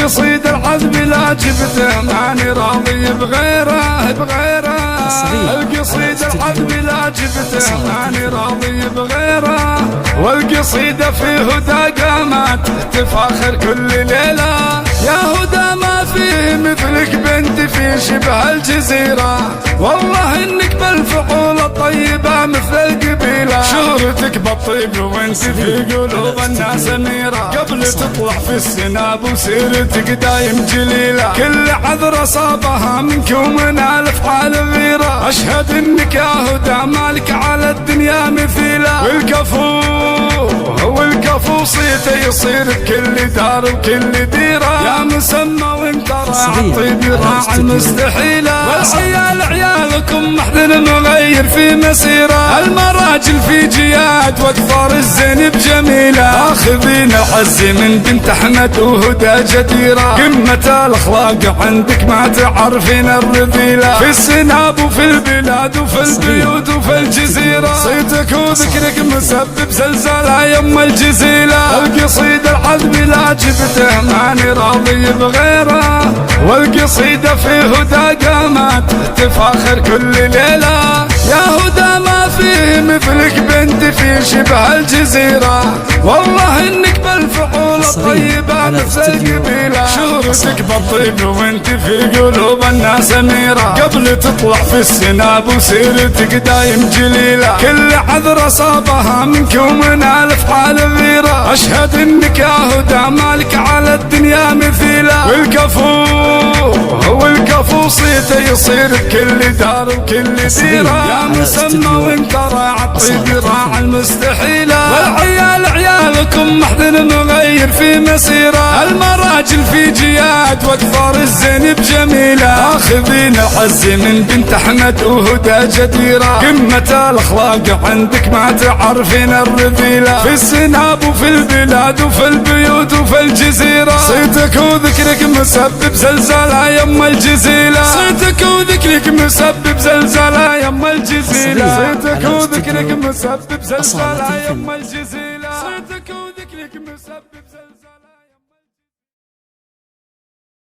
والقصيد العذب لا جبته ماني راضي بغيره بغيره. القصيد العذب لا جبته ماني راضي بغيره. والقصيدة في هدى قامت تفاخر كل ليلة. يا هدى ما فيه مثلك بنت في شبه الجزيرة. والله انك بالفعول الطيبة مثل القبيلة. شهرتك بالطيب وانت في قلوب الناس اميرة. قبل تطلع في السناب وسيرتك دايم جليلة. كل عذر صابها منك ومن الافعال غيرة. اشهد انك يا هدى مالك على الدنيا مثيلة. والكفو صيته يصير بكل دار وكل ديرة. يا مسمى وانت راعى الطيب راعى المستحيلة. والعيال عيالكم محزن مغير في مسيرة. المراجل في جياد واكثر الزين بجميلة. اخذين الحز من بنت احمد وهدى جديرة. قمة الاخلاق عندك ما تعرفين الرذيلة. في السناب وفي البلاد وفي البيوت وفي الجزيرة. صيتك وذكرك مسبب زلزال يم الجزيلة. القصيد العذب لا جبته ماني راضي بغيره. والقصيدة في هدى قامت تفاخر كل ليلة. يا هدى ما فيه مثلك بنت في شبه الجزيرة. والله انك بالفعول الطيبة مثل القبيلة. شهرتك بالطيب وانت في قلوب الناس اميرة. قبل تطلع في السناب وسيرتك دايم جليلة. كل عذر صابها منك ومن الافعال غيرة. اشهد انك يا هدى مالك على الدنيا مثيلة. والكفو صيته يصير بكل دار وكل ديرة. يا مسمى وانت راعى الطيب راعى المستحيلة. والعيال عيالكم محزن مغير في مسيرة. المراجل في جياد واكثر الزين بجميلة. اخذين الحز من بنت احمد وهدى جديرة. قمة الاخلاق عندك ما تعرفين الرذيلة. في السناب وفي البلاد وفي البيوت وفي الجزيرة. صيتك وذكرك مسبب زلزال يم الجزيلة. صيتك وذكرك مسبب زلزال يم الجزيلة. صيتك وذكرك مسبب زلزال يم الجزيلة. صيتك وذكرك مسبب زلزال.